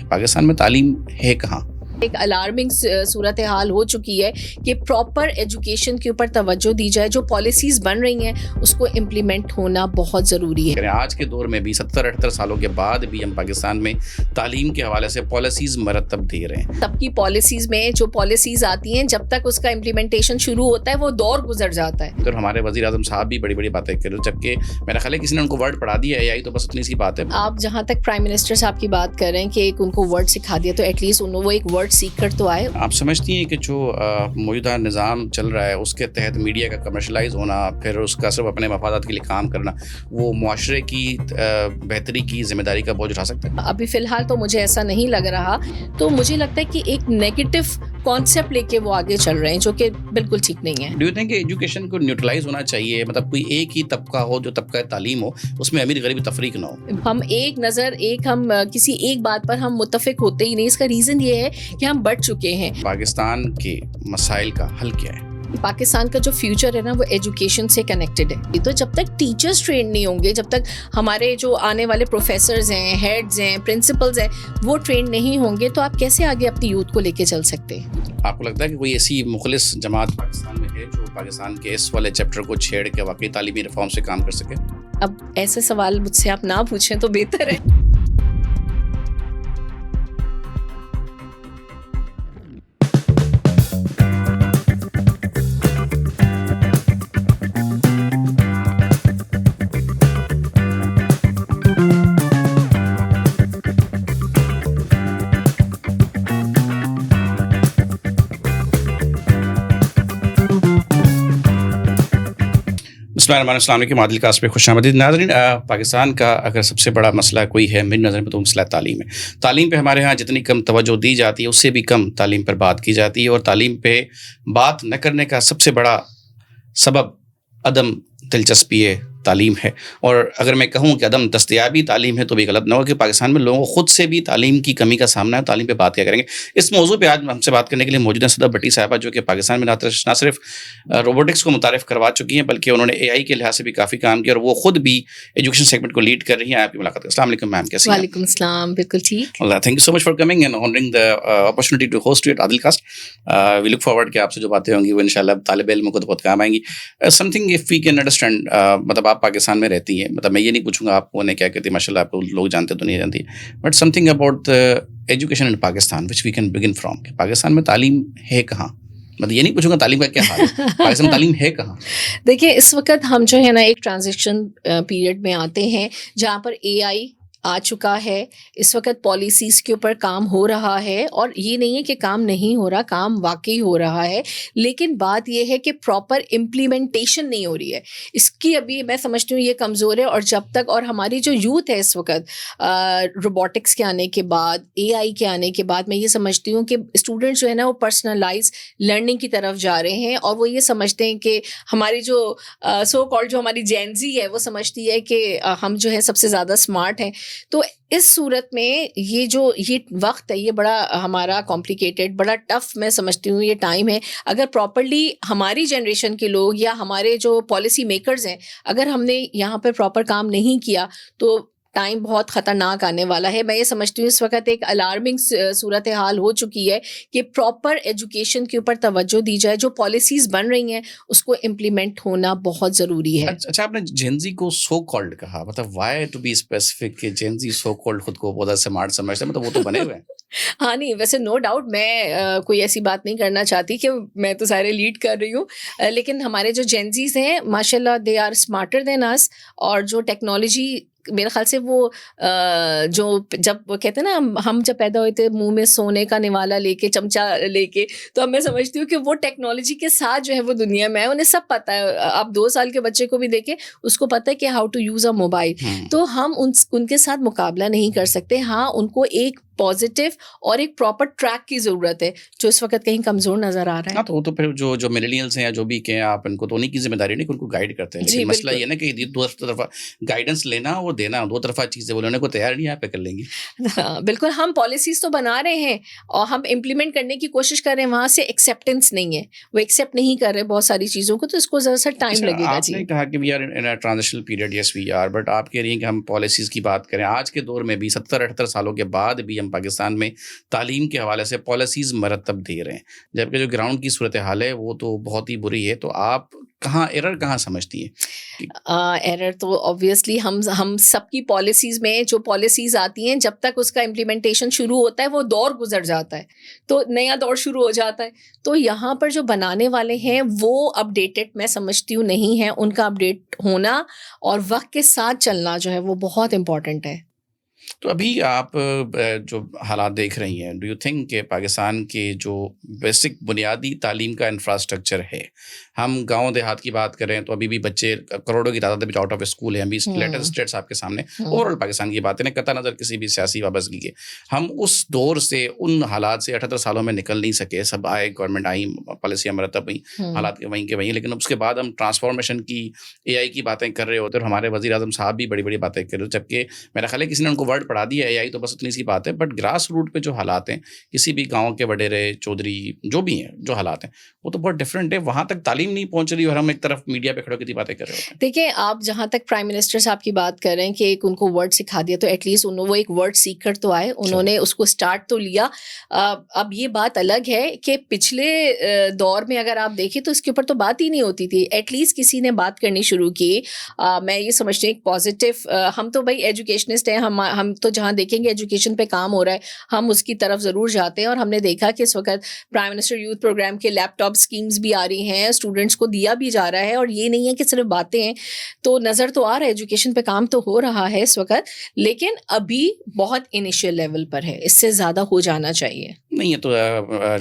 کہ پاکستان میں تعلیم ہے کہاں. ایک الارمنگ صورتحال ہو چکی ہے کہ پراپر ایجوکیشن کے اوپر توجہ دی جائے. جو پالیسیز بن رہی ہیں اس کو امپلیمنٹ ہونا بہت ضروری ہے. آج کے دور میں بھی 70-78 سالوں کے بعد بھی ہم پاکستان میں تعلیم کے حوالے سے پالیسیز مرتب دے رہے ہیں. سب کی پالیسیز میں جو پالیسیز آتی ہیں جب تک اس کا امپلیمنٹیشن شروع ہوتا ہے وہ دور گزر جاتا ہے. اور ہمارے وزیر اعظم صاحب بھی بڑی بڑی باتیں کر رہے ہیں, جبکہ میرا خیال ہے کسی نے ان کو ورڈ پڑھا دیا ہے, تو بس اتنی سی بات ہے. آپ جہاں تک پرائم منسٹر صاحب کی بات کر رہے ہیں کہ ایک ان کو ورڈ سکھا دیا, تو ایٹ لیسٹ وہ ایک ورڈ سیکھ کر تو آئے. آپ سمجھتی ہیں کہ جو موجودہ نظام چل رہا ہے اس کے تحت میڈیا کا کمرشلائز ہونا, پھر اس کا صرف اپنے مفادات کے لیے کام کرنا, وہ معاشرے کی بہتری کی ذمہ داری کا بوجھ اٹھا سکتا ہے؟ ابھی فی الحال تو مجھے ایسا نہیں لگ رہا. تو مجھے لگتا ہے کہ ایک نیگیٹو کانسیپٹ لے کے وہ آگے چل رہے ہیں جو کہ بالکل ٹھیک نہیں ہے. ڈو یو تھنک کہ ایجوکیشن کو نیوٹرلائز ہونا چاہیے, مطلب کوئی ایک ہی طبقہ ہو جو طبقہ تعلیم ہو, اس میں امیر غریب تفریق نہ ہو؟ ہم ہم کسی ایک بات پر ہم متفق ہوتے ہی نہیں. اس کا ریزن یہ ہے کہ ہم بڑھ چکے ہیں. پاکستان کے مسائل کا حل کیا ہے؟ پاکستان کا جو فیوچر ہے نا وہ ایجوکیشن سے کنیکٹڈ ہے. تو جب تک ٹیچرز ٹرین نہیں ہوں گے, جب تک ہمارے جو آنے والے پروفیسرز ہیں, ہیڈز ہیں, پرنسپلز ہیں, وہ ٹرین نہیں ہوں گے, تو آپ کیسے آگے اپنی یوتھ کو لے کے چل سکتے ہیں؟ آپ کو لگتا ہے کہ کوئی ایسی مخلص جماعت پاکستان میں ہے جو پاکستان کے اس والے چیپٹر کو چھیڑ کے واقعی تعلیمی ریفارم سے کام کر سکے؟ اب ایسے سوال مجھ سے آپ نہ پوچھیں تو بہتر ہے. بسم اللہ الرحمن السلام علیکم. عادل کاسٹ پہ خوش آمدید. ناظرین, پاکستان کا اگر سب سے بڑا مسئلہ کوئی ہے میری نظر میں تو مسئلہ تعلیم ہے. تعلیم پہ ہمارے ہاں جتنی کم توجہ دی جاتی ہے اس سے بھی کم تعلیم پر بات کی جاتی ہے, اور تعلیم پہ بات نہ کرنے کا سب سے بڑا سبب عدم دلچسپی تعلیم ہے. اور اگر میں کہوں کہ عدم دستیابی تعلیم ہے تو بھی غلط نہ ہو, کہ پاکستان میں لوگوں کو خود سے بھی تعلیم کی کمی کا سامنا ہے. تعلیم پہ بات کیا کریں گے. اس موضوع پہ آج ہم سے بات کرنے کے لیے موجود ہیں صدف بھٹی صاحبہ, جو کہ پاکستان میں نہ صرف روبوٹکس کو متعارف کروا چکی ہیں بلکہ انہوں نے اے آئی کے لحاظ سے بھی کافی کام کیا, اور وہ خود بھی ایجوکیشن سیگمنٹ کو لیڈ کر رہی ہیں. آپ کی ملاقات. السلام علیکم میم, کیسی ہیں؟ وعلیکم السلام, بالکل ٹھیک. اللہ, thank you so much for coming and honouring the opportunity to host you at Adil cast. We look forward کہ آپ سے جو باتیں ہوں گی وہ انشاءاللہ طالب علم کو تو بہت کام آئیں گی. Something of we can understand, مطلب آپ پاکستان میں رہتی ہیں, مطلب میں یہ نہیں پوچھوں گا آپ کو کیا کہتی ہے, ماشاء اللہ آپ کو لوگ جانتے تو نہیں جانتی, but something about education in Pakistan وچ وی کین بگن فرام. کہ پاکستان میں تعلیم ہے کہاں؟ مطلب یہ نہیں پوچھوں گا تعلیم کا کیا حال ہے, پاکستان میں تعلیم ہے کہاں؟ دیکھیے, اس وقت ہم جو ہے نا ایک ٹرانزیکشن پیریڈ میں آتے ہیں جہاں پر اے آئی آ چکا ہے. اس وقت پالیسیز کے اوپر کام ہو رہا ہے, اور یہ نہیں ہے کہ کام نہیں ہو رہا, کام واقعی ہو رہا ہے, لیکن بات یہ ہے کہ پراپر امپلیمنٹیشن نہیں ہو رہی ہے. اس کی ابھی میں سمجھتی ہوں یہ کمزور ہے. اور جب تک, اور ہماری جو یوتھ ہے اس وقت روبوٹکس کے آنے کے بعد, اے آئی کے آنے کے بعد, میں یہ سمجھتی ہوں کہ اسٹوڈنٹس جو ہے نا وہ پرسنلائز لرننگ کی طرف جا رہے ہیں, اور وہ یہ سمجھتے ہیں کہ ہماری جو سو کالڈ جو ہماری جین زی ہے وہ سمجھتی ہے کہ ہم جو ہے سب سے زیادہ اسمارٹ ہیں. تو اس صورت میں یہ وقت ہے, یہ بڑا ہمارا کمپلیکیٹڈ, بڑا ٹف میں سمجھتی ہوں یہ ٹائم ہے. اگر پراپرلی ہماری جنریشن کے لوگ یا ہمارے جو پالیسی میکرز ہیں, اگر ہم نے یہاں پر پراپر کام نہیں کیا تو ٹائم بہت خطرناک آنے والا ہے. میں یہ سمجھتی ہوں اس وقت ایک الارمنگ صورتحال ہو چکی ہے کہ پراپر ایجوکیشن کے اوپر توجہ دی جائے. جو پالیسیز بن رہی ہیں اس کو امپلیمنٹ ہونا بہت ضروری ہے. اچھا, آپ نے جینزی کو سو کالڈ کہا, مطلب وائی ٹو بی اسپیسیفک کہ جینزی سو کالڈ خود کو بہت اسمارٹ سمجھتے ہیں, مطلب وہ تو بنے ہوئے ہیں. ہاں نہیں, ویسے نو ڈاؤٹ میں کوئی ایسی بات نہیں کرنا چاہتی کہ میں تو سارے لیڈ کر رہی ہوں, لیکن ہمارے جو جینزیز ہیں ماشاء اللہ دے آر اسمارٹر دین اس. اور جو ٹیکنالوجی میرے خیال سے وہ جو جب وہ کہتے ہیں نا ہم جب پیدا ہوئے تھے منہ میں سونے کا نوالا لے کے, چمچا لے کے, تو اب میں سمجھتی ہوں کہ وہ ٹیکنالوجی کے ساتھ جو ہے وہ دنیا میں ہے, انہیں سب پتہ ہے. آپ 2 سال کے بچے کو بھی دیکھیں, اس کو پتہ ہے کہ how to use a mobile. تو ہم ان کے ساتھ مقابلہ نہیں کر سکتے. ہاں, ان کو ایک پازیٹیو اور ایک پراپر ٹریک کی ضرورت ہے جو اس وقت کہیں کمزور نظر آ رہا ہے. ہاں, تو وہ تو پھر جو ملیلینلس ہیں یا جو بھی کہ آپ ان کو تو انہیں کی ذمہ داری نہیں کہ ان کو گائیڈ کرتے ہیں, لیکن مسئلہ یہ نا کہ دوسری طرف گائیڈنس لینا اور دینا, دو طرفہ چیزیں بولنے کو تیار نہیں, آپ پہ کر لیں گے. ہاں بالکل, ہم پالیسیز تو بنا رہے ہیں اور ہم امپلیمنٹ کرنے کی کوشش کر رہے ہیں, وہاں سے ایکسیپٹینس نہیں ہے, وہ ایکسیپٹ نہیں کر رہے بہت ساری چیزوں کو, تو اس کو ذرا سا ٹائم لگے گا. آپ جی, نے کہا کہ we are in a transitional period, yes we are, but آپ کہہ رہی ہیں کہ ہم پالیسیز کی بات کریں. آج کے دور میں بھی 70-78 سالوں کے بعد بھی ہم پاکستان میں تعلیم کے حوالے سے پالیسیز مرتب دے رہے ہیں, جبکہ جو گراؤنڈ کی صورتحال ہے وہ تو بہت ہی بری ہے. تو آپ ایرر کہاں سمجھتی ہیں؟ ایرر تو آبویسلی ہم سب کی پالیسیز میں جو پالیسیز آتی ہیں, جب تک اس کا امپلیمنٹیشن شروع ہوتا ہے وہ دور گزر جاتا ہے, تو نیا دور شروع ہو جاتا ہے. تو یہاں پر جو بنانے والے ہیں وہ اپڈیٹڈ میں سمجھتی ہوں نہیں ہے, ان کا اپڈیٹ ہونا اور وقت کے ساتھ چلنا جو ہے وہ بہت امپورٹنٹ ہے. تو ابھی آپ جو حالات دیکھ رہی ہیں, ڈو یو تھنک کہ پاکستان کے جو بیسک بنیادی تعلیم کا انفراسٹرکچر ہے, ہم گاؤں دیہات کی بات کریں تو ابھی بھی بچے کروڑوں کی تعداد میں آؤٹ آف اسکول ہیں. ابھی لیٹسٹ اسٹیٹس آپ کے سامنے, اوور آل پاکستان کی باتیں قطع نظر کسی بھی سیاسی وابستگی کے, ہم اس دور سے ان حالات سے 78 سالوں میں نکل نہیں سکے. سب آئے, گورنمنٹ آئی, پالیسیاں مرتب ہوئیں, حالات کے وہیں کے وہیں, لیکن اس کے بعد ہم ٹرانسفارمیشن کی, اے آئی کی باتیں کر رہے ہوتے, اور ہمارے وزیر اعظم صاحب بھی بڑی بڑی باتیں کر رہے ہوتے, جبکہ میرا خیال ہے کسی نے ان کو ورڈ پڑھا دیا اے آئی تو بس اتنی سی بات ہے. بٹ گراس روٹ پہ جو حالات ہیں, کسی بھی گاؤں کے وڈیرے چودھری جو بھی ہیں, جو حالات ہیں وہ تو بہت ڈفرینٹ ہے. وہاں تک تعلیم نہیں پہنچ رہی اور ہم ایک طرف میڈیا پہ کھڑے کی باتیں کر رہے ہوتے ہیں. دیکھیں, آپ جہاں تک پرائم منسٹر صاحب کی بات کر رہے ہیں کہ ایک ان کو ورڈ سکھا دیا, تو ایٹ لیسٹ وہ ایک ورڈ سیکھ کر تو آئے, انہوں نے اس کو اسٹارٹ تو لیا. اب یہ بات الگ ہے کہ پچھلے دور میں اگر آپ دیکھیں تو اس کے اوپر تو بات ہی نہیں ہوتی تھی. ایٹ لیسٹ کسی نے بات کرنی شروع کی. میں یہ سمجھتی ہوں ایک پازیٹیو, ہم تو بھائی ایجوکیشنسٹ ہیں, ہم تو جہاں دیکھیں گے ایجوکیشن پہ کام ہو رہا ہے ہم اس کی طرف ضرور جاتے ہیں. اور ہم نے دیکھا کہ اس وقت پرائم منسٹر یوتھ پروگرام کے لیپ ٹاپ اسکیمز بھی آ رہی ہیں, اسٹوڈنٹس کو دیا بھی جا رہا ہے, اور یہ نہیں ہے کہ صرف باتیں ہیں. تو نظر تو آ رہا ہے ایجوکیشن پہ کام تو ہو رہا ہے اس وقت, لیکن ابھی بہت انیشیل لیول پر ہے, اس سے زیادہ ہو جانا چاہیے. نہیں ہے تو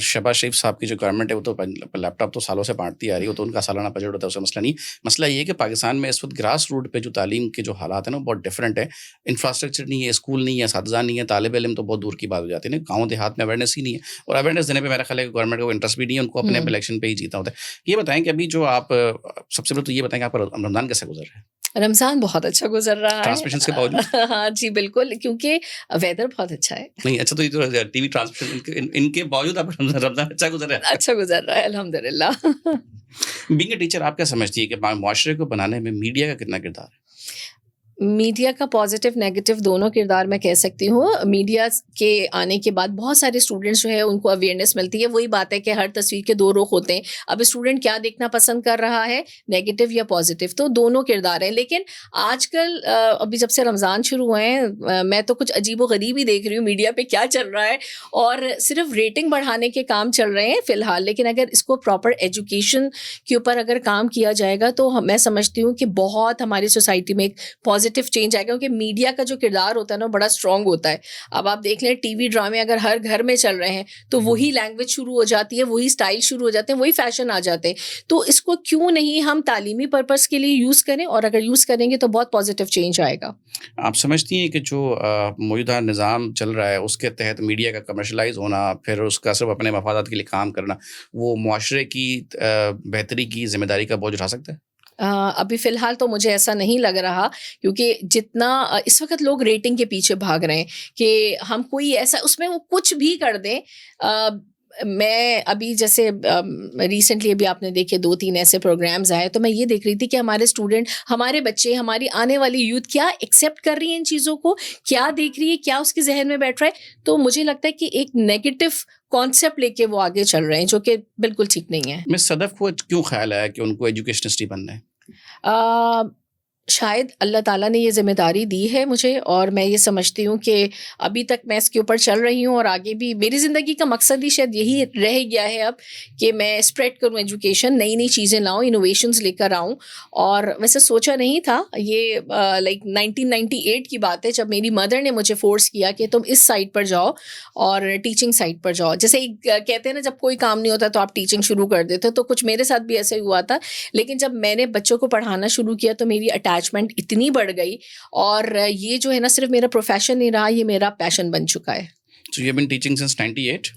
شہباز شریف صاحب کی جو گورنمنٹ ہے وہ تو لیپ ٹاپ تو سالوں سے بانٹتی آ رہی ہے, وہ تو ان کا سالانہ بجٹ ہوتا ہے, اس کا مسئلہ نہیں. مسئلہ یہ ہے کہ پاکستان میں اس وقت گراس روٹ پہ جو تعلیم کے جو حالات ہیں نا بہت ڈفرینٹ ہے. انفراسٹرکچر نہیں ہے, اسکول نہیں ہے, اساتذہ نہیں ہے, طالب علم تو بہت دور کی بات ہو جاتی ہے. گاؤں دیہات میں اویئرنیس ہی نہیں ہے, اور اویئرنیس دینے پہ میرا خیال ہے کہ گورنمنٹ کو انٹرسٹ بھی نہیں ہے, ان کو اپنے الیکشن پہ ہی جیتا ہوتا ہے. یہ بتائیں کہ ابھی جو آپ سب سے پہلے تو یہ بتائیں کہ آپ رمضان کیسے گزر رہے ہیں؟ رمضان بہت اچھا گزر رہا ہے ٹرانسمیشنز کے باوجود. ہاں جی بالکل, کیونکہ ویدر بہت اچھا ہے. نہیں اچھا, تو یہ جو ٹی وی ٹرانسمیشن ان کے باوجود آپ رمضان اچھا گزر رہا ہے. اچھا گزر رہا ہے الحمد للہ. بینگ اے ٹیچر, آپ کیا سمجھتی ہے کہ معاشرے کو بنانے میں میڈیا کا کتنا کردار ہے؟ میڈیا کا پازیٹیو نیگیٹو دونوں کردار میں کہہ سکتی ہوں. میڈیا کے آنے کے بعد بہت سارے اسٹوڈنٹس جو ہے ان کو اویئرنیس ملتی ہے. وہی بات ہے کہ ہر تصویر کے دو رخ ہوتے ہیں. اب اسٹوڈنٹ کیا دیکھنا پسند کر رہا ہے, نیگیٹو یا پازیٹیو, تو دونوں کردار ہیں. لیکن آج کل ابھی جب سے رمضان شروع ہوئے ہیں میں تو کچھ عجیب و غریب ہی دیکھ رہی ہوں میڈیا پہ کیا چل رہا ہے, اور صرف ریٹنگ بڑھانے کے کام چل رہے ہیں فی الحال. لیکن اگر اس کو پراپر ایجوکیشن کے اوپر اگر کام کیا جائے گا تو میں سمجھتی ہوں کہ بہت ہماری سوسائٹی میں ایک پازیٹیو چینج آئے گا, کیونکہ میڈیا کا جو کردار ہوتا ہے نا بڑا اسٹرانگ ہوتا ہے. اب آپ دیکھ لیں ٹی وی ڈرامے اگر ہر گھر میں چل رہے ہیں تو وہی لینگویج شروع ہو جاتی ہے, وہی اسٹائل شروع ہو جاتے ہیں, وہی فیشن آ جاتے ہیں. تو اس کو کیوں نہیں ہم تعلیمی پرپز کے لیے یوز کریں, اور اگر یوز کریں گے تو بہت پازیٹیو چینج آئے گا. آپ سمجھتی ہیں کہ جو موجودہ نظام چل رہا ہے اس کے تحت میڈیا کا کمرشلائز ہونا, پھر اس کا صرف اپنے مفادات کے لیے کام کرنا, وہ معاشرے کی بہتری کی ذمہ داری کا بوجھ اٹھا سکتا ہے؟ ابھی فی الحال تو مجھے ایسا نہیں لگ رہا, کیونکہ جتنا اس وقت لوگ ریٹنگ کے پیچھے بھاگ رہے ہیں کہ ہم کوئی ایسا اس میں وہ کچھ بھی کر دیں. میں ابھی جیسے ریسنٹلی ابھی آپ نے دیکھے 2-3 ایسے پروگرامز آئے, تو میں یہ دیکھ رہی تھی کہ ہمارے اسٹوڈنٹ, ہمارے بچے, ہماری آنے والی یوتھ کیا ایکسیپٹ کر رہی ہیں ان چیزوں کو, کیا دیکھ رہی ہے, کیا اس کے ذہن میں بیٹھ رہا ہے. تو مجھے لگتا ہے کہ ایک نیگیٹو کانسیپٹ لے کے وہ آگے چل رہے ہیں, جو کہ بالکل ٹھیک نہیں ہے. مس صدف کو کیوں خیال آیا کہ ان کو ایجوکیشنسٹ ہی بننا ہے؟ شاید اللہ تعالیٰ نے یہ ذمہ داری دی ہے مجھے, اور میں یہ سمجھتی ہوں کہ ابھی تک میں اس کے اوپر چل رہی ہوں, اور آگے بھی میری زندگی کا مقصد ہی شاید یہی رہ گیا ہے اب کہ میں اسپریڈ کروں ایجوکیشن, نئی نئی چیزیں لاؤں, انوویشنز لے کر آؤں. اور ویسے سوچا نہیں تھا, یہ لائک 1998 کی بات ہے جب میری مدر نے مجھے فورس کیا کہ تم اس سائڈ پر جاؤ اور ٹیچنگ سائڈ پر جاؤ. جیسے کہتے ہیں نا جب کوئی کام نہیں ہوتا تو آپ ٹیچنگ شروع کر دیتے, تو کچھ میرے ساتھ بھی ایسے ہی ہوا تھا. لیکن جب میں نے بچوں کو پڑھانا شروع کیا تو میری اٹیچمنٹ اتنی بڑھ گئی, اور یہ جو ہے نا صرف میرا پروفیشن نہیں رہا, یہ میرا پیشن بن چکا ہے. So you have been teaching since 98?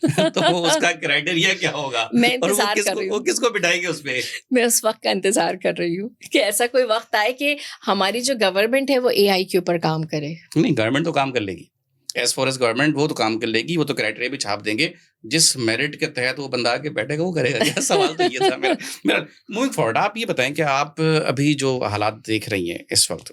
تو اس کا کرائٹیریا کیا ہوگا میں اور انتظار کر رہی وہ ہوں، کس کو بٹھائے گے اس پہ؟ میں اس وقت کا انتظار کر رہی ہوں کہ ایسا کوئی وقت آئے کہ ہماری جو گورنمنٹ ہے وہ اے آئی کے اوپر کام کرے. نہیں، گورنمنٹ تو کام کر لے گی. ایز فار ایز گورنمنٹ وہ تو کام کر لے گی، وہ تو کرائٹیریا بھی چھاپ دیں گے. جس میرٹ کے تحت وہ بندہ آ کے بیٹھے گا وہ کرے گا کیا؟ سوال تو یہ تھا میرا. موونگ فارورڈ، آپ یہ بتائیں کہ آپ ابھی جو حالات دیکھ رہی ہیں اس وقت،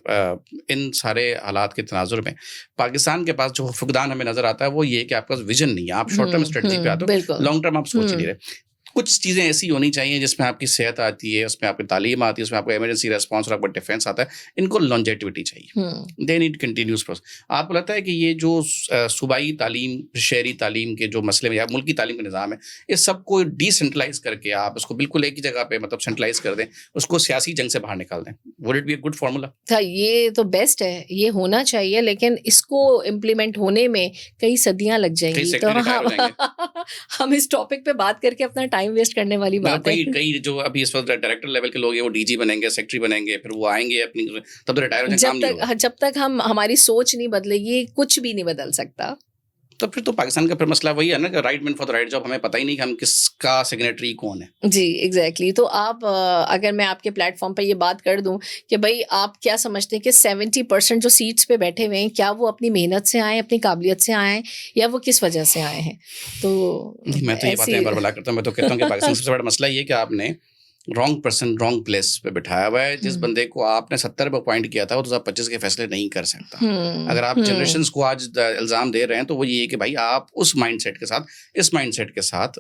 ان سارے حالات کے تناظر میں پاکستان کے پاس جو فقدان ہمیں نظر آتا ہے وہ یہ کہ آپ کا ویژن نہیں ہے. آپ شارٹ ٹرم اسٹریٹجی پہ آتے ہو، بالکل. لانگ ٹرم آپ سوچ ہی نہیں رہے. کچھ چیزیں ایسی ہونی چاہیے جس میں آپ کی صحت آتی ہے، اس میں آپ کی تعلیم آتی ہے، اس میں آپ کو ایمرجنسی ریسپانس اور آپ کو ڈیفینس آتا ہے. ان کو لانجیٹیوٹی چاہیے، دے نیڈ کنٹینیوس پروسیس. آپ کو لگتا ہے کہ یہ جو صوبائی تعلیم، شہری تعلیم کے جو مسئلے یا ملکی تعلیم کا نظام ہے، اس سب کو ڈی سینٹرلائز کر کے آپ اس کو بالکل ایک ہی جگہ پہ مطلب سینٹرلائز کر دیں، اس کو سیاسی جنگ سے باہر نکال دیں، would it be a good formula? یہ تو بیسٹ ہے، یہ ہونا چاہیے، لیکن اس کو امپلیمنٹ ہونے میں کئی صدیاں لگ جائیں گی. تو ہم اس ٹاپک پہ بات کر کے اپنا ٹائم ویسٹ کرنے والی بات ہے. کئی جو ابھی اس وقت ڈائریکٹر لیول کے لوگ ہیں وہ ڈی جی بنیں گے، سیکٹری بنیں گے، پھر وہ آئیں گے اپنی، تب تو ریٹائر ہو جائیں، کام نہیں ہوگا. جب تک ہماری سوچ نہیں بدلے گی کچھ بھی نہیں بدل سکتا. تو پھر تو پاکستان کا پھر مسئلہ وہی ہے نا کہ right man for the right job, ہمیں پتہ ہی نہیں کہ ہم کس کا سیگنیٹری کون ہے. جی ایگزیکٹلی. تو آپ اگر میں آپ کے پلیٹ فارم پہ یہ بات کر دوں کہ بھائی آپ کیا سمجھتے ہیں کہ 70% جو سیٹس پہ بیٹھے ہوئے ہیں کیا وہ اپنی محنت سے آئے ہیں، اپنی قابلیت سے آئے ہیں، یا وہ کس وجہ سے آئے ہیں؟ تو میں تو یہ باتیں بار بار کرتا ہوں. میں تو کہتا ہوں کہ پاکستان سب سے بڑا مسئلہ یہ کہ آپ نے رانگ پرسن رانگ پلیس پہ بٹھایا ہوا ہے. جس بندے کو آپ نے 70 پہ اپوائنٹ کیا تھا وہ 2025 کے فیصلے نہیں کر سکتا. اگر آپ جنریشنز کو آج الزام دے رہے ہیں تو وہ یہ ہے کہ بھائی آپ اس مائنڈ سیٹ کے ساتھ، اس مائنڈ سیٹ کے ساتھ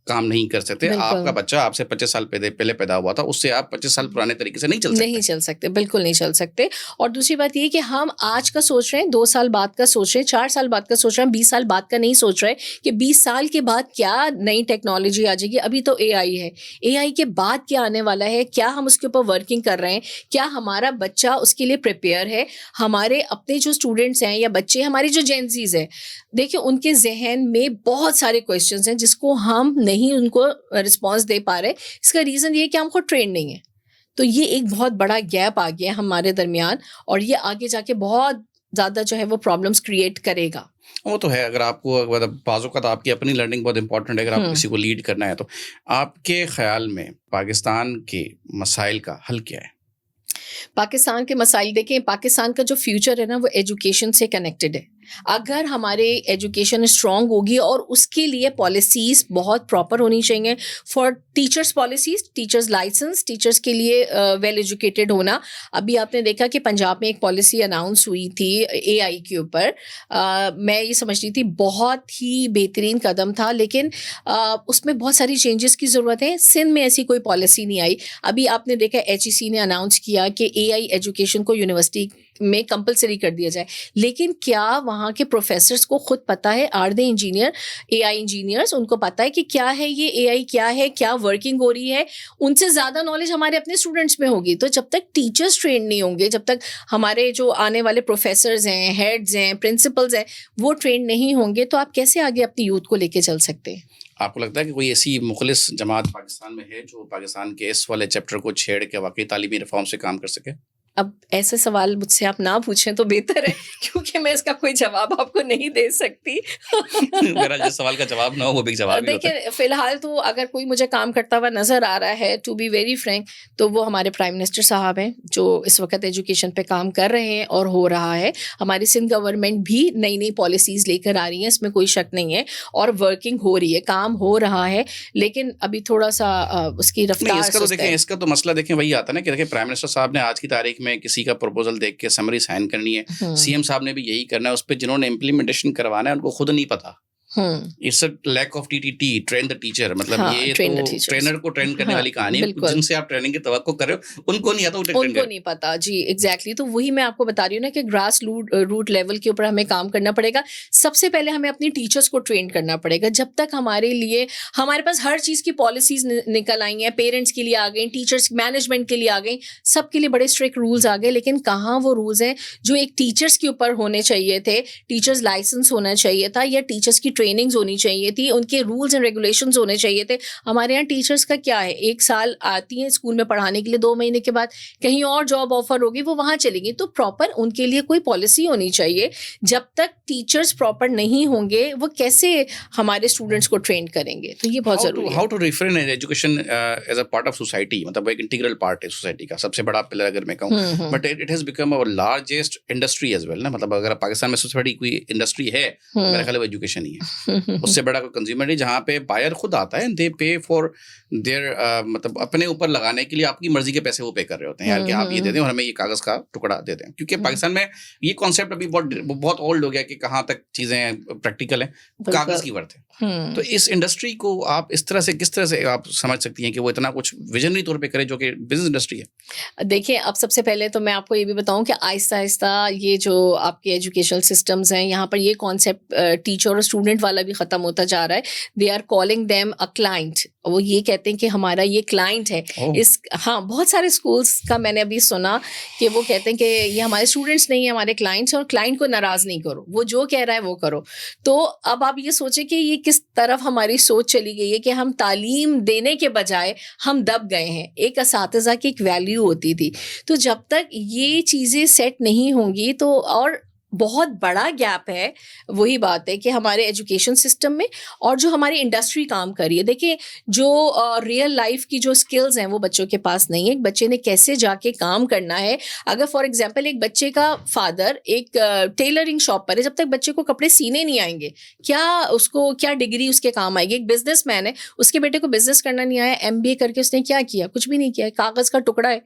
کام نہیں کر سکتے. آپ کا بچہ آپ سے 25 سال پہلے پیدا ہوا تھا، اس سے آپ 25 سال پرانے طریقے سے نہیں چل سکتے. بالکل نہیں چل سکتے. اور دوسری بات یہ کہ ہم آج کا سوچ رہے ہیں، 2 سال بعد کا سوچ رہے ہیں، 4 سال بعد کا سوچ رہے ہیں، 20 سال بعد کا نہیں سوچ رہے کہ 20 سال کے بعد کیا نئی ٹیکنالوجی آ جائے گی. ابھی تو اے آئی ہے، اے آئی کے بعد کیا آنے والا ہے، کیا ہم اس کے اوپر ورکنگ کر رہے ہیں، کیا ہمارا بچہ اس کے لیے پریپیئر ہے. ہمارے اپنے جو اسٹوڈنٹس ہیں یا بچے، ہماری جو جینزیز ہیں، دیکھیں ان کے ذہن میں بہت سارے کویشچنس ہیں جس کو ہم نہیں ان کو رسپانس دے پا رہے. اس کا ریزن یہ کہ ہم خود ٹرین نہیں ہیں. تو یہ ایک بہت بڑا گیپ آ گیا ہے ہمارے درمیان، اور یہ آگے جا کے بہت زیادہ جو ہے وہ پرابلمس کریٹ کرے گا. وہ تو ہے. اگر آپ کو بعض اوقات آپ کی اپنی لرننگ بہت امپورٹنٹ ہے، اگر آپ کسی کو لیڈ کرنا ہے تو آپ کے خیال میں پاکستان کے مسائل کا حل کیا ہے؟ پاکستان کے مسائل دیکھیں، پاکستان کا جو فیوچر ہے نا وہ ایجوکیشن سے کنیکٹڈ ہے. اگر ہمارے ایجوکیشن اسٹرانگ ہوگی اور اس کے لیے پالیسیز بہت پراپر ہونی چاہیے. For teachers policies, teachers license, teachers کے لیے ویل ایجوکیٹڈ ہونا. ابھی آپ نے دیکھا کہ پنجاب میں ایک پالیسی اناؤنس ہوئی تھی اے آئی کے اوپر. میں یہ سمجھتی تھی بہت ہی بہترین قدم تھا، لیکن اس میں بہت ساری چینجز کی ضرورت ہے. سندھ میں ایسی کوئی پالیسی نہیں آئی. ابھی آپ نے دیکھا ایچ ای سی نے اناؤنس کیا کہ اے آئی ایجوکیشن کو یونیورسٹی میں کمپلسری کر دیا جائے. لیکن کیا وہاں کے پروفیسرس کو خود پتہ ہے، are they engineer, A I engineers, ان کو پتہ ہے کہ کیا ہے یہ اے آئی، کیا ہے، کیا ورکنگ ہو رہی ہے؟ ان سے زیادہ نالج ہمارے اپنے اسٹوڈنٹس میں ہوگی. تو جب تک ٹیچرس ٹرین نہیں ہوں گے، جب تک ہمارے جو آنے والے پروفیسرز ہیں، ہیڈز ہیں، پرنسپلز ہیں، وہ ٹرین نہیں ہوں گے تو آپ کیسے آگے اپنی یوتھ کو لے کے چل سکتے ہیں؟ آپ کو لگتا ہے کہ کوئی ایسی مخلص جماعت پاکستان میں ہے جو پاکستان کے اس والے چیپٹر کو چھیڑ کے واقعی تعلیمی ریفارم سے کام کر سکے؟ اب ایسے سوال مجھ سے آپ نہ پوچھیں تو بہتر ہے، کیونکہ میں اس کا کوئی جواب آپ کو نہیں دے سکتی. میرا جس سوال کا جواب نہ ہو وہ بھی جواب ہی ہوتا ہے. دیکھیں فی الحال تو اگر کوئی مجھے کام کرتا ہوا نظر آ رہا ہے، ٹو بی ویری فرینک، تو وہ ہمارے پرائم منسٹر صاحب ہیں جو اس وقت ایجوکیشن پہ کام کر رہے ہیں اور ہو رہا ہے. ہماری سندھ گورنمنٹ بھی نئی نئی پالیسیز لے کر آ رہی ہیں، اس میں کوئی شک نہیں ہے، اور ورکنگ ہو رہی ہے، کام ہو رہا ہے، لیکن ابھی تھوڑا سا اس کی رفتار سست ہے. اس کا تو مسئلہ دیکھیں وہی آتا ہے نا کہ دیکھیں پرائم منسٹر صاحب نے آج کی تاریخ میں کسی کا پروپوزل دیکھ کے سمری سائن کرنی ہے، سی ایم صاحب نے بھی یہی کرنا ہے، اس پہ جنہوں نے امپلیمنٹیشن کروانا ہے ان کو خود نہیں پتا. It's a lack of TTT، train the teacher. مطلب یہ تو ٹرینر کو ٹرین کرنے والی کہانی ہے. جن سے آپ ٹریننگ کی توقع کر رہے ہو ان کو نہیں آتا، ان کو نہیں پتا. جی ایگزیکٹلی. تو وہی میں آپ کو بتا رہی ہوں نا کہ گراس روٹ لیول کے اوپر ہمیں کام کرنا پڑے گا. سب سے پہلے ہمیں اپنی ٹیچرس کو ٹرین کرنا پڑے گا. جب تک ہمارے لیے ہمارے پاس ہر چیز کی پالیسیز نکل آئی ہیں، پیرنٹس کے لیے آ گئی، ٹیچرس مینجمنٹ کے لیے آ گئی، سب کے لیے بڑے اسٹرکٹ رولز آ گئے، لیکن کہاں وہ رولز ہیں جو ایک ٹیچرس کے اوپر ہونے چاہیے تھے؟ ٹیچرس لائسنس ہونا چاہیے تھا، یا ٹیچرس کی ٹریننگز ہونی چاہیے تھی, ان کے رولز اینڈ ریگولیشنز ہونے چاہیے تھے. ہمارے یہاں ٹیچرس کا کیا ہے, 1 سال آتی ہیں اسکول میں پڑھانے کے لیے, 2 مہینے کے بعد کہیں اور جاب آفر ہوگی, وہ وہاں چلیں گی. تو پراپر ان کے لیے کوئی پالیسی ہونی چاہیے. جب تک ٹیچرس پراپر نہیں ہوں گے, وہ کیسے ہمارے اسٹوڈنٹس کو ٹرین کریں گے؟ تو یہ بہت ضروری ہے. How to refrain education as a part of society, مطلب ایک انٹیگرل پارٹ ہے سوسائٹی کا, سب سے بڑا پلر اگر میں کہوں, بٹ اٹ ہیز بیکم اور لارجسٹ انڈسٹری ایز ویل نا. مطلب اگر پاکستان میں سب سے بڑی کوئی انڈسٹری ہے میرا خیال ہے وہ ایجوکیشن ہی ہے. اس سے بڑا کوئی کنزیومر نہیں, جہاں پہ بائر خود آتا ہے, دے پے فار دیئر, مطلب اپنے اوپر لگانے کے لیے آپ کی مرضی کے پیسے وہ پے کر رہے ہوتے ہیں یار کہ آپ یہ دے دیں اور ہمیں یہ کاغذ کا ٹکڑا دے دیں. کیونکہ پاکستان میں یہ کانسیپٹ ابھی بہت اولڈ ہو گیا کہ کہاں تک چیزیں پریکٹیکل ہیں, کاغذ کی ورتھ ہے. تو اس انڈسٹری کو آپ اس طرح سے کس طرح سے آپ سمجھ سکتی ہیں کہ وہ اتنا کچھ ویژنری طور پہ کرے جو کہ بزنس انڈسٹری ہے؟ دیکھیں, اب سب سے پہلے تو میں آپ کو یہ بھی بتاؤں کہ آہستہ آہستہ یہ جو آپ کے ایجوکیشنل سسٹمز ہیں, یہاں پر یہ کانسیپٹ ٹیچر اور اسٹوڈنٹ والا بھی ختم ہوتا جا رہا ہے. They are calling them a client, وہ یہ کہتے ہیں کہ ہمارا یہ کلائنٹ ہے. ہاں, بہت سارے اسکولس کا میں نے ابھی سنا کہ وہ کہتے ہیں کہ یہ ہمارے اسٹوڈنٹس نہیں ہیں, ہمارے کلائنٹس ہیں, اور کلائنٹ کو ناراض نہیں کرو, وہ جو کہہ رہا ہے وہ کرو. تو اب آپ یہ سوچیں کہ یہ کس طرف ہماری سوچ چلی گئی ہے کہ ہم تعلیم دینے کے بجائے ہم دب گئے ہیں. ایک اساتذہ کی ایک ویلیو ہوتی تھی. تو جب تک یہ چیزیں سیٹ نہیں ہوں گی تو, اور بہت بڑا گیپ ہے, وہی بات ہے کہ ہمارے ایجوکیشن سسٹم میں اور جو ہماری انڈسٹری کام کر رہی ہے. دیکھیں, جو ریئل لائف کی جو اسکلز ہیں وہ بچوں کے پاس نہیں ہے. ایک بچے نے کیسے جا کے کام کرنا ہے. اگر فار ایگزامپل ایک بچے کا فادر ایک ٹیلرنگ شاپ پر ہے, جب تک بچے کو کپڑے سینے نہیں آئیں گے, کیا اس کو کیا ڈگری اس کے کام آئے گی؟ ایک بزنس مین ہے, اس کے بیٹے کو بزنس کرنا نہیں آیا, MBA کر کے اس نے کیا کیا؟ کچھ بھی نہیں کیا, کاغذ کا ٹکڑا ہے,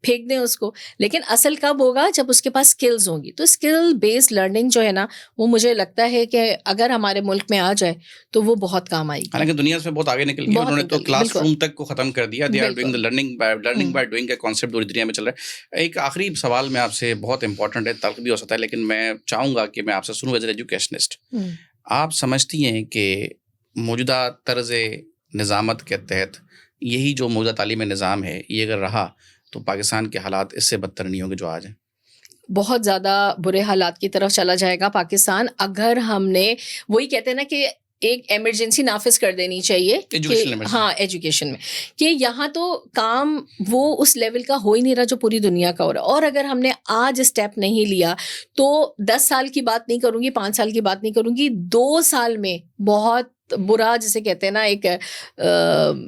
پھینک دیں اس کو. لیکن اصل کب ہوگا؟ جب اس کے پاس اسکلز ہوں گی. تو اسکل بیسڈ لرننگ جو ہے نا, وہ مجھے لگتا ہے کہ اگر ہمارے ملک میں آ جائے تو وہ بہت کام آئے گی. حالانکہ دنیا سے بہت آگے نکل گئی, انہوں نے تو کلاس روم تک کو ختم کر دیا. They are doing the learning by doing کا کانسیپٹ پوری دنیا میں چل رہا ہے. ایک آخری سوال میں آپ سے, بہت امپورٹنٹ ہے, تلخ بھی ہو سکتا ہے, لیکن میں چاہوں گا کہ میں آپ سے سنوں ایز این ایجوکیشنسٹ. آپ سمجھتی ہیں کہ موجودہ طرز نظامت کے تحت یہی جو موجودہ تعلیمی نظام ہے یہ اگر رہا تو پاکستان کے حالات اس سے بدتر نہیں ہوں گے جو آج ہیں؟ بہت زیادہ برے حالات کی طرف چلا جائے گا پاکستان, اگر ہم نے, وہی کہتے ہیں نا کہ ایک ایمرجنسی نافذ کر دینی چاہیے. ہاں, ایجوکیشن میں, کہ یہاں تو کام وہ اس لیول کا ہو ہی نہیں رہا جو پوری دنیا کا ہو رہا. اور اگر ہم نے آج اسٹیپ نہیں لیا تو 10 سال کی بات نہیں کروں گی, 5 سال کی بات نہیں کروں گی, 2 سال میں بہت برا, جسے کہتے ہیں نا, ایک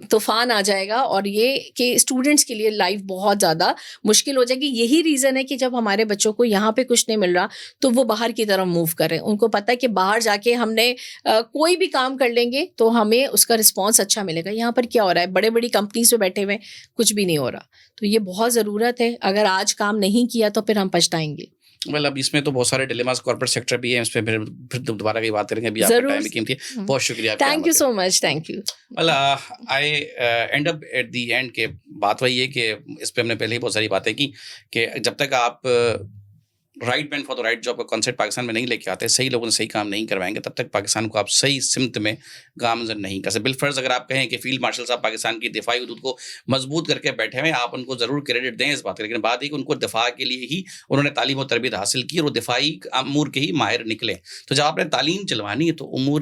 طوفان آ جائے گا. اور یہ کہ اسٹوڈنٹس کے لیے لائف بہت زیادہ مشکل ہو جائے گی. یہی ریزن ہے کہ جب ہمارے بچوں کو یہاں پہ کچھ نہیں مل رہا تو وہ باہر کی طرف موو کریں. ان کو پتہ ہے کہ باہر جا کے ہم نے کوئی بھی کام کر لیں گے تو ہمیں اس کا رسپانس اچھا ملے گا. یہاں پر کیا ہو رہا ہے, بڑے بڑی کمپنیز پہ بیٹھے ہوئے کچھ بھی نہیں ہو رہا. تو یہ بہت ضرورت ہے, اگر آج کام نہیں کیا تو پھر ہم پچھتائیں گے. ویل, اب اس میں تو بہت سارے ڈیلیماز کارپوریٹ سیکٹر بھی ہیں, اس پہ پھر دوبارہ کی بات کریں گے. ابھی آپ کا ٹائم بھی قیمتی ہے, بہت شکریہ. Thank you so much. Thank you. Well, I end up at the end کہ بات وہی ہے کہ اس پہ ہم نے پہلے ہی بہت ساری باتیں کی کہ جب تک آپ right man for the right job کا کانسیپٹ پاکستان میں نہیں لے کے آتے, صحیح لوگوں نے صحیح کام نہیں کروائیں گے, تب تک پاکستان کو آپ صحیح سمت میں گامزن نہیں کر سکتے. بالفرض اگر آپ کہیں کہ فیلڈ مارشل صاحب پاکستان کی دفاعی حدود کو مضبوط کر کے بیٹھے ہوئے, آپ ان کو ضرور کریڈٹ دیں اس بات کا, لیکن بات ہے کہ ان کو دفاع کے لیے ہی انہوں نے تعلیم و تربیت حاصل کی اور وہ دفاعی امور کے ہی ماہر نکلے. تو جب آپ نے تعلیم چلوانی ہے تو امور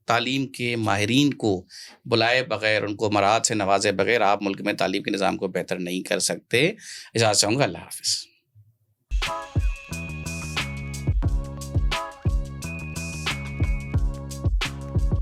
تعلیم کے ماہرین کو بلائے بغیر, ان کو مراعات سے نوازے بغیر آپ ملک میں تعلیم کے نظام کو بہتر نہیں کر سکتے. اجازت چاہوں گا. اللہ حافظ.